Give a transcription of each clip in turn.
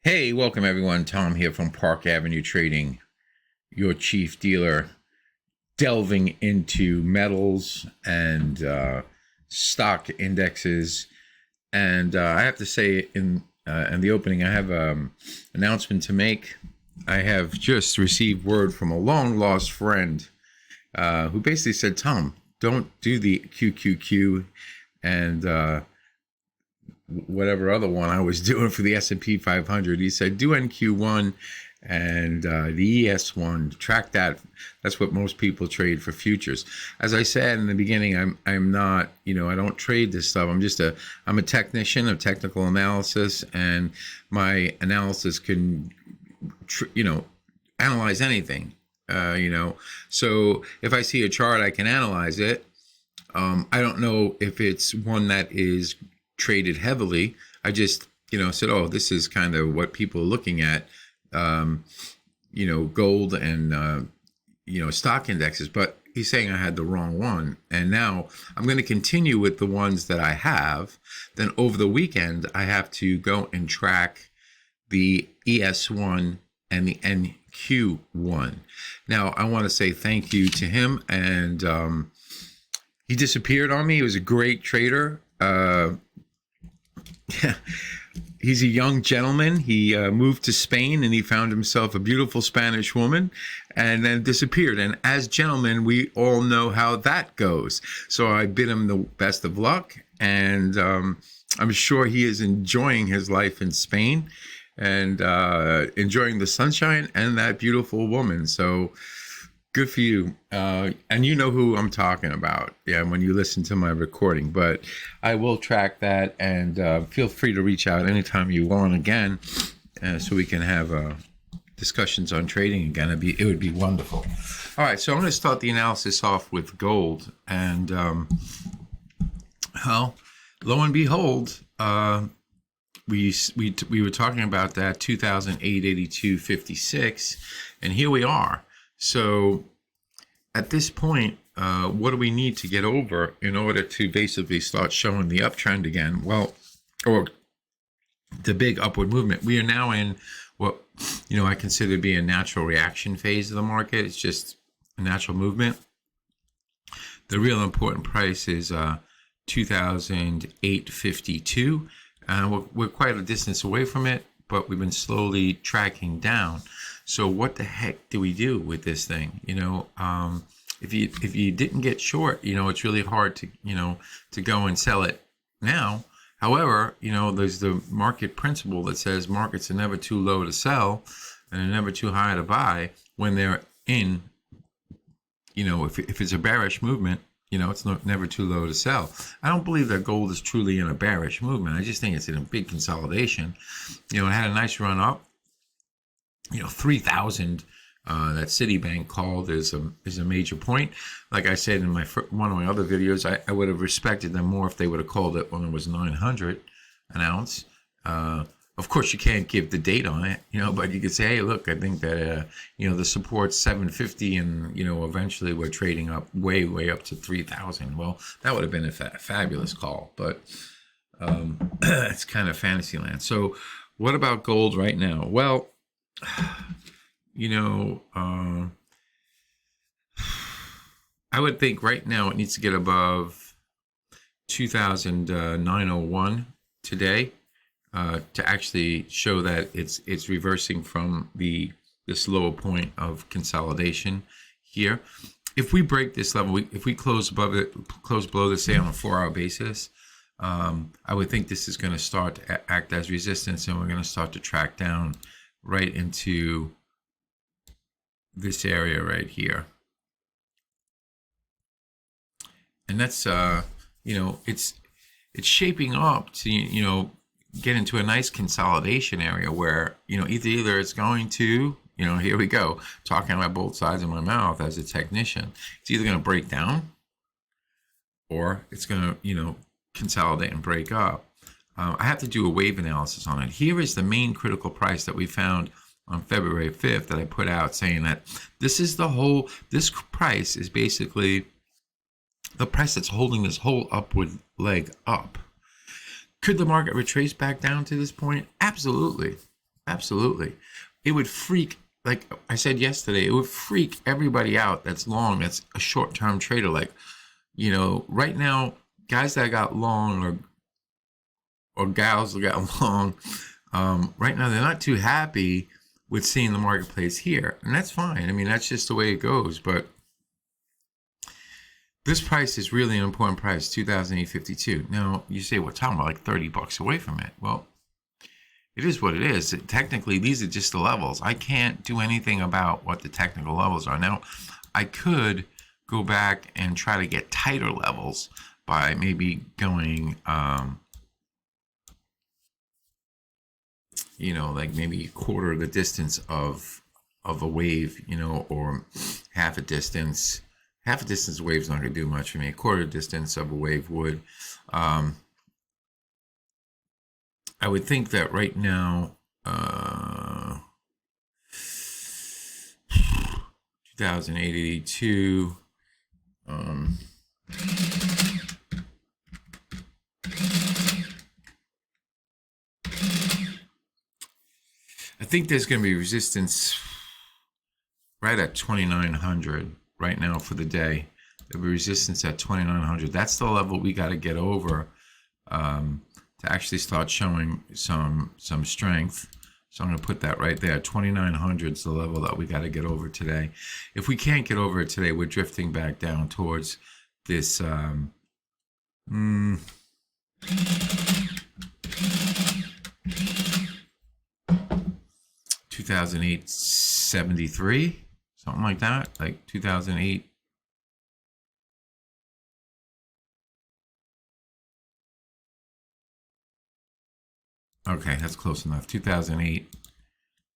Hey, welcome everyone. Tom here from Park Avenue Trading, your chief dealer, delving into metals and stock indexes. And I have to say, in the opening, I have an announcement to make. I have just received word from a long lost friend who basically said, "Tom, don't do the QQQ and whatever other one I was doing for the S&P 500. He said, do NQ1 and the ES1, track that. That's what most people trade for futures. As I said in the beginning, I'm not, I don't trade this stuff. I'm a technician of technical analysis, and my analysis can, analyze anything, So if I see a chart, I can analyze it. I don't know if it's one that is traded heavily. I just, said, oh, this is kind of what people are looking at, gold and, stock indexes. But he's saying I had the wrong one. And now I'm going to continue with the ones that I have. Then over the weekend, I have to go and track the ES1 and the NQ1. Now, I want to say thank you to him. And he disappeared on me. He was a great trader. He's a young gentleman. He moved to Spain and he found himself a beautiful Spanish woman and then disappeared. And as gentlemen, we all know how that goes. So I bid him the best of luck. And I'm sure he is enjoying his life in Spain and enjoying the sunshine and that beautiful woman. So good for you. And you know who I'm talking about, when you listen to my recording. But I will track that, and feel free to reach out anytime you want again, so we can have discussions on trading again. It would be wonderful. All right, so I'm going to start the analysis off with gold. And, lo and behold, we were talking about that 2008-82.56, and here we are. So at this point, what do we need to get over in order to basically start showing the uptrend again? Well, or the big upward movement. We are now in what, I consider to be a natural reaction phase of the market. It's just a natural movement. The real important price is 2008.52. We're quite a distance away from it, but we've been slowly tracking down. So what the heck do we do with this thing? If you didn't get short, it's really hard to go and sell it now. However, there's the market principle that says markets are never too low to sell and they're never too high to buy when they're in, if it's a bearish movement, it's never too low to sell. I don't believe that gold is truly in a bearish movement. I just think it's in a big consolidation. It had a nice run up. 3,000 that Citibank called is a major point. Like I said in one of my other videos, I would have respected them more if they would have called it when it was 900 an ounce. Of course, you can't give the date on it, but you could say, hey, look, I think that the support's 750, and eventually we're trading up way up to 3,000. Well, that would have been a fabulous call, but it's kind of fantasy land. So, what about gold right now? Well, I would think right now it needs to get above 2,901 today to actually show that it's reversing from this lower point of consolidation here. If we break this level, if we close below this, say on a 4-hour basis, I would think this is going to start to act as resistance, and we're going to start to track down right into this area right here. And that's it's shaping up to get into a nice consolidation area where either it's going to here we go, talking about both sides of my mouth as a technician. It's either going to break down or it's going to consolidate and break up. I have to do a wave analysis on it. Here is the main critical price that we found on February 5th that I put out, saying that this price is basically the price that's holding this whole upward leg up. Could the market retrace back down to this point? Absolutely. Absolutely. It would freak, like I said yesterday, it would freak everybody out that's long, that's a short-term trader. Like, right now, guys that got long or gals that got long, right now they're not too happy with seeing the marketplace here. And that's fine. I mean, that's just the way it goes. But this price is really an important price, 2,852. Now, you say, well, Tom, we're like 30 bucks away from it. Well, it is what it is. Technically, these are just the levels. I can't do anything about what the technical levels are. Now, I could go back and try to get tighter levels by maybe going, like maybe a quarter of the distance of a wave, or half a distance. Half a distance wave is not going to do much for me. A quarter distance of a wave would. I would think that right now, 2,882. I think there's going to be resistance right at 2,900 right now for the day. There'll be resistance at 2,900. That's the level we got to get over to actually start showing some strength. So I'm going to put that right there. 2,900 is the level that we got to get over today. If we can't get over it today, we're drifting back down towards this 2008.73, something like that, like 2008. Okay, that's close enough. 2008,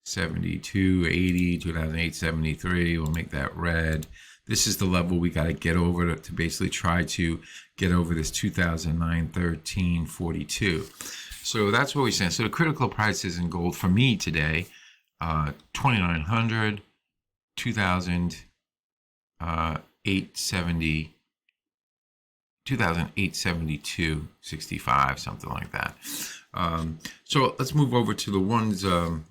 72, 80, 2008, 73. We'll make that red. This is the level we got to get over to basically try to get over this 2009, 13, 42. So that's what we're saying. So the critical prices in gold for me today, 2,900, 2,870, 2,872.65, something like that. So let's move over to the ones, the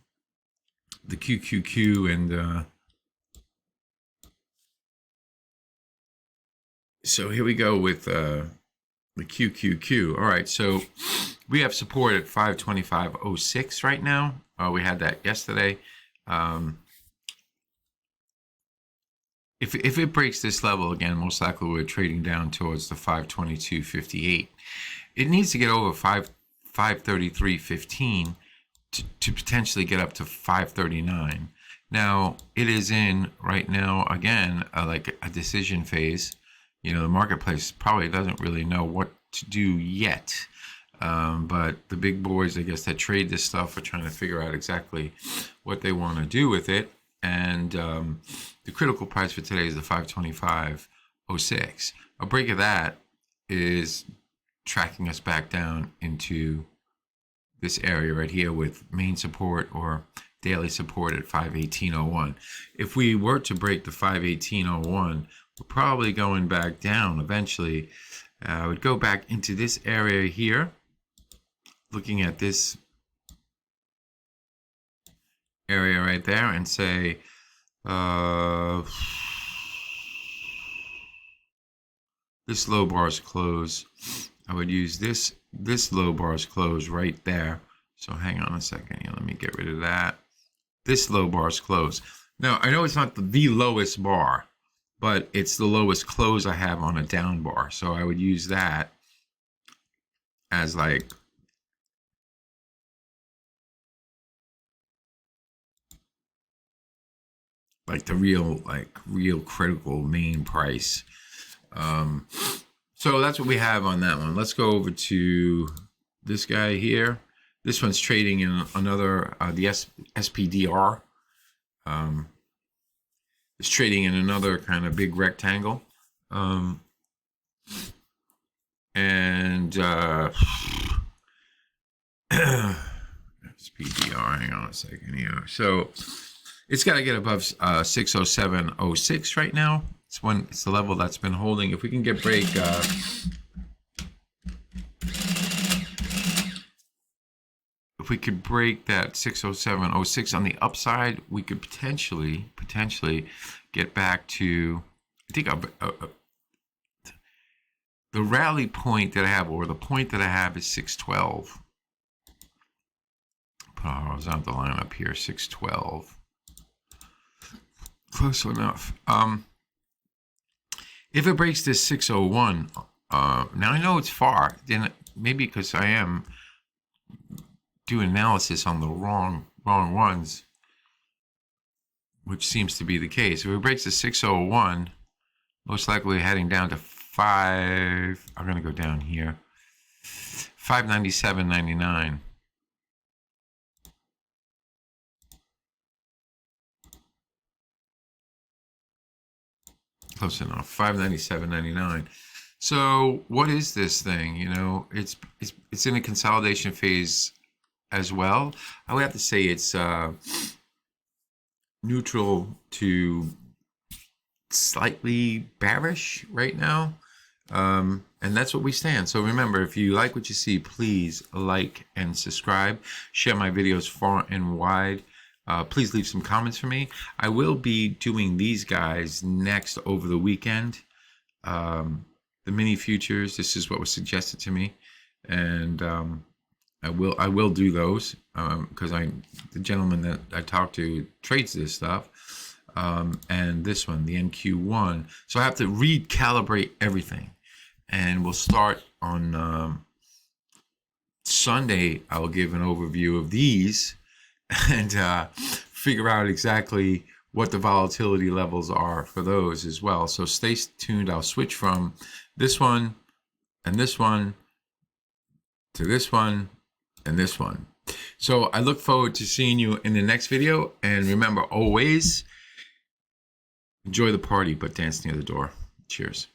QQQ, and so here we go with the QQQ. All right, so we have support at 525.06 right now. We had that yesterday. If it breaks this level again, most likely we're trading down towards the 522.58. It needs to get over 533.15 to potentially get up to 539. Now it is in right now again like a decision phase. The marketplace probably doesn't really know what to do yet, but the big boys, I guess, that trade this stuff are trying to figure out exactly what they want to do with it. And the critical price for today is the 525.06. A break of that is tracking us back down into this area right here with main support or daily support at 518.01. If we were to break the 518.01, we're probably going back down eventually. I would go back into this area here, looking at this area right there, and say this low bar's close. I would use this low bar's close right there. So hang on a second here. Let me get rid of that. This low bar's close. Now I know it's not the lowest bar, but it's the lowest close I have on a down bar. So I would use that as like the real critical main price. So that's what we have on that one. Let's go over to this guy here. This one's trading in another, the SPDR. It's trading in another kind of big rectangle. And SPDR, hang on a second here. So it's got to get above 607.06 right now. It's the level that's been holding. If we can get break, if if we could break that 607.06 on the upside, we could potentially get back to, I think, the rally point that I have, or the point that I have, is 612. Put a horizontal line up here, 612. Close enough. If it breaks this 601, now I know it's far, then maybe because I am doing analysis on the wrong ones, which seems to be the case. If it breaks the 601, most likely heading down to 5. I'm going to go down here. 597.99. Close enough. 597.99. So what is this thing? You know, it's in a consolidation phase as well. I would have to say it's neutral to slightly bearish right now, and that's what we stand. So remember, if you like what you see, please like and subscribe. Share my videos far and wide. Please leave some comments for me. I will be doing these guys next over the weekend. The mini futures, this is what was suggested to me, and I will do those because the gentleman that I talked to trades this stuff, and this one, the NQ1. So I have to recalibrate everything, and we'll start on Sunday. I'll give an overview of these and figure out exactly what the volatility levels are for those as well. So stay tuned. I'll switch from this one and this one to this one and this one. So I look forward to seeing you in the next video. And remember, always enjoy the party, but dance near the door. Cheers.